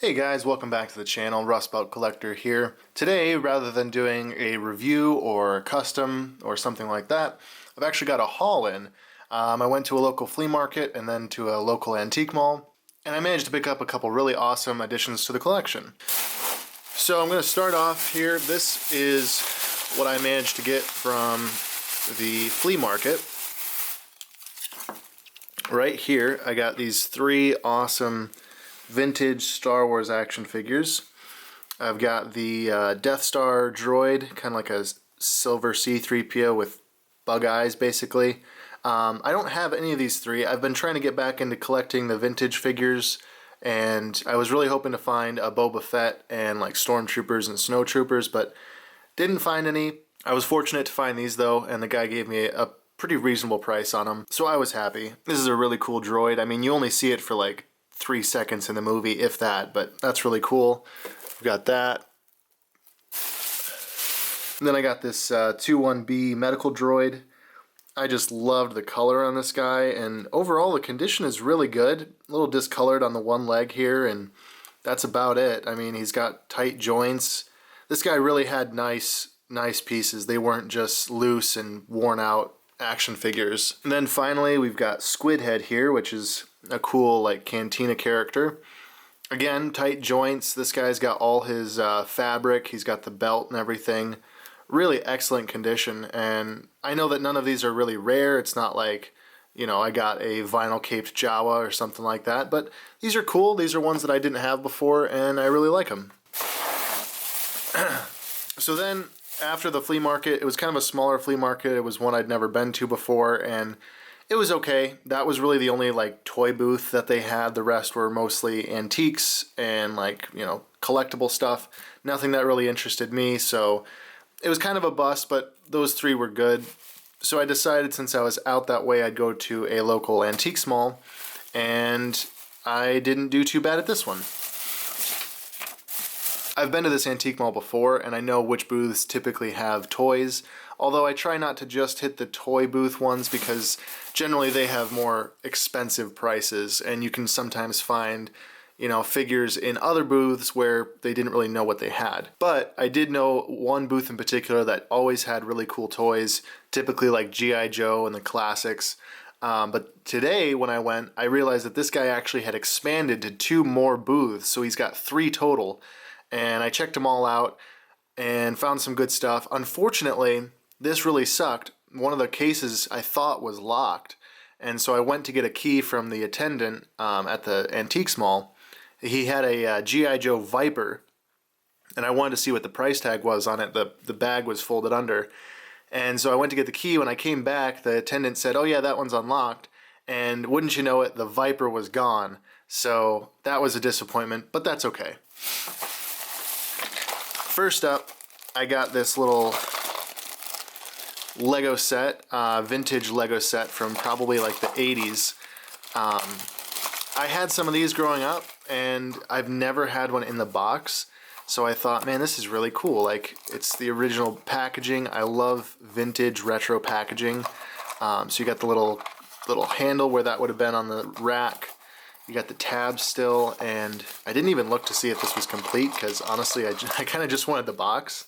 Hey guys, welcome back to the channel. Rust Belt Collector here. Today, rather than doing a review or a custom or something like that, I've actually got a haul in. I went to a local flea market and then to a local antique mall, and I managed to pick up a couple really awesome additions to the collection. So I'm going to start off here. This is what I managed to get from the flea market. Right here, I got these three awesome vintage Star Wars action figures. I've got the Death Star droid, kind of like a silver C-3PO with bug eyes, basically. I don't have any of these three. I've been trying to get back into collecting the vintage figures, and I was really hoping to find a Boba Fett and like Stormtroopers and Snowtroopers, but didn't find any. I was fortunate to find these though, and the guy gave me a pretty reasonable price on them, so I was happy. This is a really cool droid. I mean, you only see it for like 3 seconds in the movie, if that, but that's really cool. We've got that. And then I got this 21B medical droid. I just loved the color on this guy, and overall the condition is really good. A little discolored on the one leg here, and that's about it. I mean, he's got tight joints. This guy really had nice pieces. They weren't just loose and worn out action figures. And then finally we've got Squid Head here, which is a cool like cantina character. Again, tight joints. This guy's got all his fabric. He's got the belt and everything. Really excellent condition, and I know that none of these are really rare. It's not like, you know, I got a vinyl caped Jawa or something like that, but these are cool. These are ones that I didn't have before, and I really like them. So then after the flea market, it was kind of a smaller flea market. It was one I'd never been to before, and it was okay. That was really the only like toy booth that they had. The rest were mostly antiques and like, you know, collectible stuff. Nothing that really interested me, so it was kind of a bust, but those three were good. So I decided, since I was out that way, I'd go to a local antiques mall, and I didn't do too bad at this one. I've been to this antique mall before, and I know which booths typically have toys, although I try not to just hit the toy booth ones because generally they have more expensive prices, and you can sometimes find, you know, figures in other booths where they didn't really know what they had. But I did know one booth in particular that always had really cool toys, typically like G.I. Joe and the classics. But today when I went, I realized that this guy actually had expanded to 2 more booths, so he's got 3 total. And I checked them all out and found some good stuff. Unfortunately, this really sucked. One of the cases I thought was locked, and so I went to get a key from the attendant at the antiques mall. He had a G.I. Joe Viper, and I wanted to see what the price tag was on it. The bag was folded under, and so I went to get the key. When I came back, the attendant said, "Oh yeah, that one's unlocked," and wouldn't you know it, the Viper was gone. So that was a disappointment, but that's okay. First up, I got this little Lego set, vintage Lego set from probably like the 80s. I had some of these growing up, and I've never had one in the box, so I thought, man, this is really cool. Like, it's the original packaging. I love vintage retro packaging. So you got the little handle where that would have been on the rack. You got the tabs still, and I didn't even look to see if this was complete because honestly I kind of just wanted the box.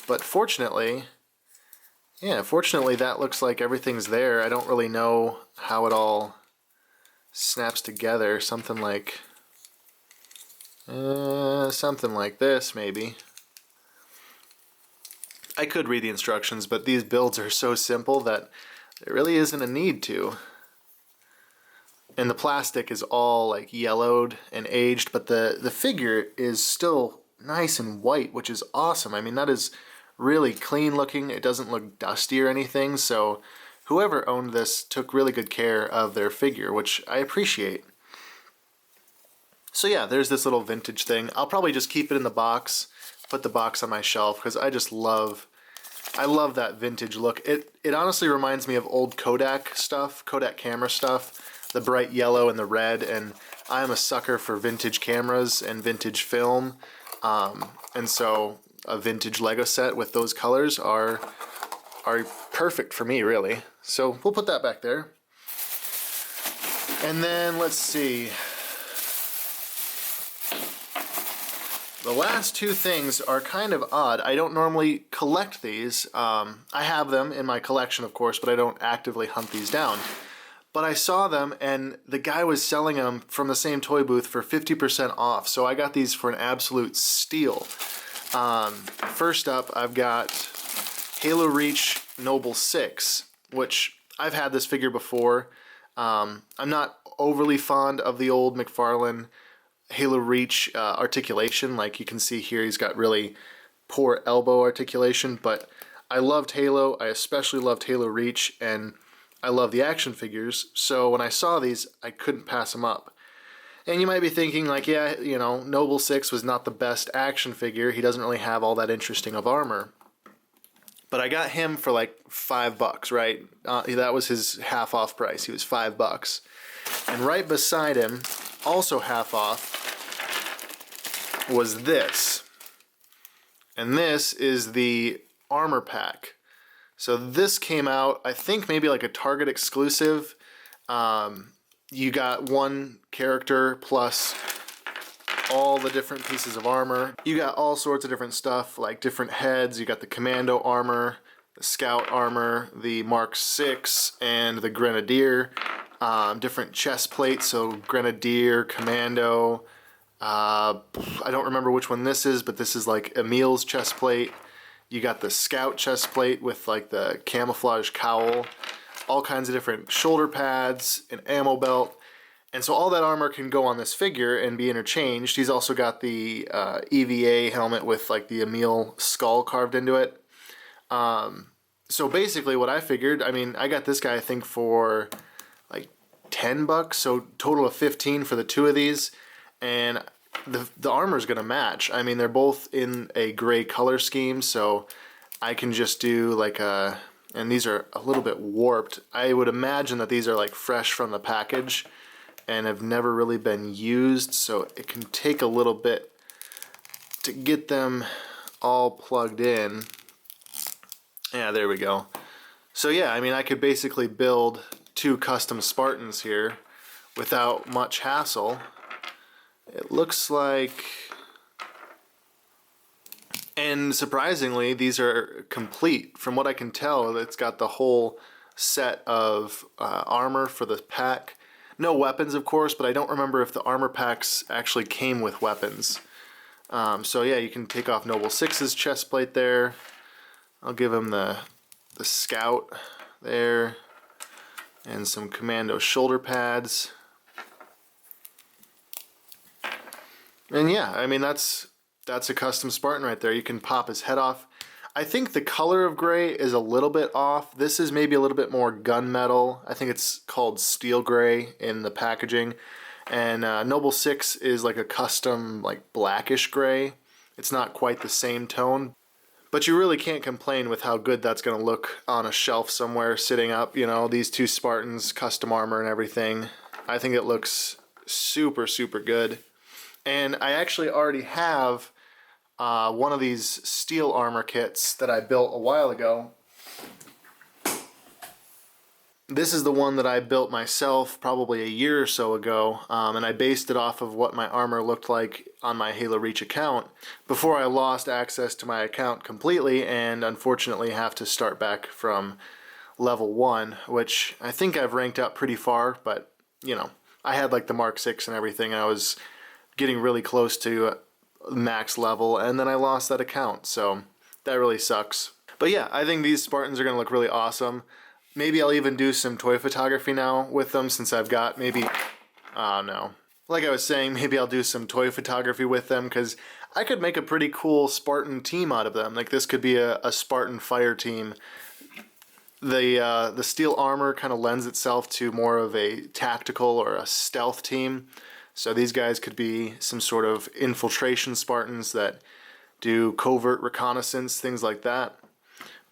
But fortunately, yeah, fortunately that looks like everything's there. I don't really know how it all snaps together. Something like this maybe. I could read the instructions, but these builds are so simple that there really isn't a need to. And the plastic is all like yellowed and aged, but the figure is still nice and white, which is awesome. I mean, that is really clean looking. It doesn't look dusty or anything, so whoever owned this took really good care of their figure, which I appreciate. So yeah, there's this little vintage thing. I'll probably just keep it in the box, put the box on my shelf, because I love that vintage look. It honestly reminds me of old Kodak stuff, Kodak camera stuff. The bright yellow and the red, and I'm a sucker for vintage cameras and vintage film, and so a vintage Lego set with those colors are perfect for me, really. So we'll put that back there. And then let's see, The last two things are kind of odd. I don't normally collect these. I have them in my collection, of course, but I don't actively hunt these down. But I saw them, and the guy was selling them from the same toy booth for 50% off. So I got these for an absolute steal. First up, I've got Halo Reach Noble 6, which I've had this figure before. I'm not overly fond of the old McFarlane Halo Reach articulation. Like you can see here, he's got really poor elbow articulation, but I loved Halo. I especially loved Halo Reach, and I love the action figures. So when I saw these, I couldn't pass them up. And you might be thinking like, yeah, you know, Noble 6 was not the best action figure. He doesn't really have all that interesting of armor. But I got him for like $5, right? That was his half off price. He was $5. And right beside him, also half off, was this. And this is the armor pack. So this came out, I think maybe like a Target exclusive. You got one character plus all the different pieces of armor. You got all sorts of different stuff, like different heads. You got the Commando armor, the Scout armor, the Mark 6, and the Grenadier. Different chest plates, so Grenadier, Commando. I don't remember which one this is, but this is like Emil's chest plate. You got the Scout chest plate with like the camouflage cowl. All kinds of different shoulder pads, an ammo belt. And so all that armor can go on this figure and be interchanged. He's also got the EVA helmet with like the Emil skull carved into it. So basically what I figured, I mean, I got this guy I think for like $10, so total of 15 for the two of these. And the armor is going to match. I mean, they're both in a gray color scheme, so I can just do like a, and these are a little bit warped. I would imagine that these are like fresh from the package and have never really been used, so it can take a little bit to get them all plugged in. Yeah, there we go. So yeah, I mean, I could basically build two custom Spartans here without much hassle. It looks like, and surprisingly, these are complete. From what I can tell, it's got the whole set of armor for the pack. No weapons, of course, but I don't remember if the armor packs actually came with weapons. So yeah, you can take off Noble 6's chest plate there. I'll give him the Scout there, and some Commando shoulder pads. And yeah, I mean, that's a custom Spartan right there. You can pop his head off. I think the color of gray is a little bit off. This is maybe a little bit more gunmetal. I think it's called steel gray in the packaging. And Noble 6 is like a custom like blackish gray. It's not quite the same tone. But you really can't complain with how good that's going to look on a shelf somewhere sitting up. You know, these two Spartans, custom armor and everything. I think it looks super, super good. And I actually already have one of these steel armor kits that I built a while ago. This is the one that I built myself probably a year or so ago, and I based it off of what my armor looked like on my Halo Reach account before I lost access to my account completely and unfortunately have to start back from level 1, which I think I've ranked up pretty far, but you know, I had like the Mark 6 and everything. I was getting really close to max level, and then I lost that account, so that really sucks. But yeah, I think these Spartans are going to look really awesome. Maybe I'll even do some toy photography now with them, since I've got maybe, no. Like I was saying, maybe I'll do some toy photography with them, because I could make a pretty cool Spartan team out of them. Like this could be a Spartan fire team. The steel armor kind of lends itself to more of a tactical or a stealth team. So these guys could be some sort of infiltration Spartans that do covert reconnaissance, things like that.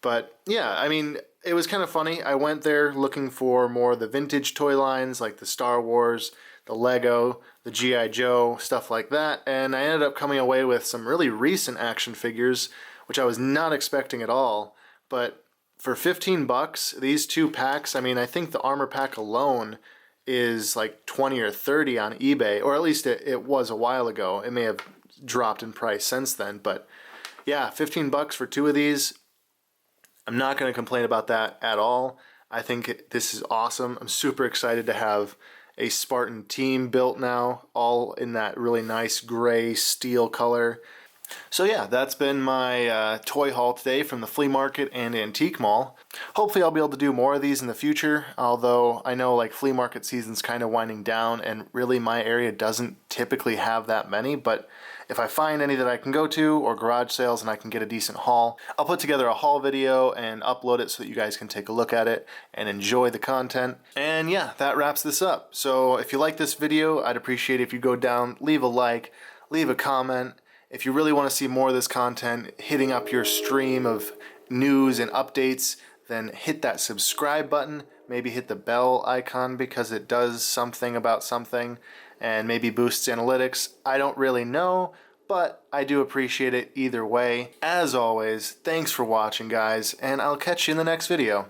But yeah, I mean, it was kind of funny. I went there looking for more of the vintage toy lines, like the Star Wars, the Lego, the G.I. Joe, stuff like that. And I ended up coming away with some really recent action figures, which I was not expecting at all. But for $15, these two packs, I mean, I think the armor pack alone is like 20 or 30 on eBay, or at least it was a while ago. It may have dropped in price since then. But yeah, 15 bucks for 2 of these. I'm not going to complain about that at all. I think this is awesome. I'm super excited to have a Spartan team built now, all in that really nice gray steel color. So yeah, that's been my toy haul today from the Flea Market and Antique Mall. Hopefully I'll be able to do more of these in the future, although I know like flea market season's kind of winding down and really my area doesn't typically have that many, but if I find any that I can go to or garage sales and I can get a decent haul, I'll put together a haul video and upload it so that you guys can take a look at it and enjoy the content. And yeah, that wraps this up. So if you like this video, I'd appreciate it if you go down, leave a like, leave a comment. If you really want to see more of this content, hitting up your stream of news and updates, then hit that subscribe button, maybe hit the bell icon because it does something about something and maybe boosts analytics. I don't really know, but I do appreciate it either way. As always, thanks for watching guys, and I'll catch you in the next video.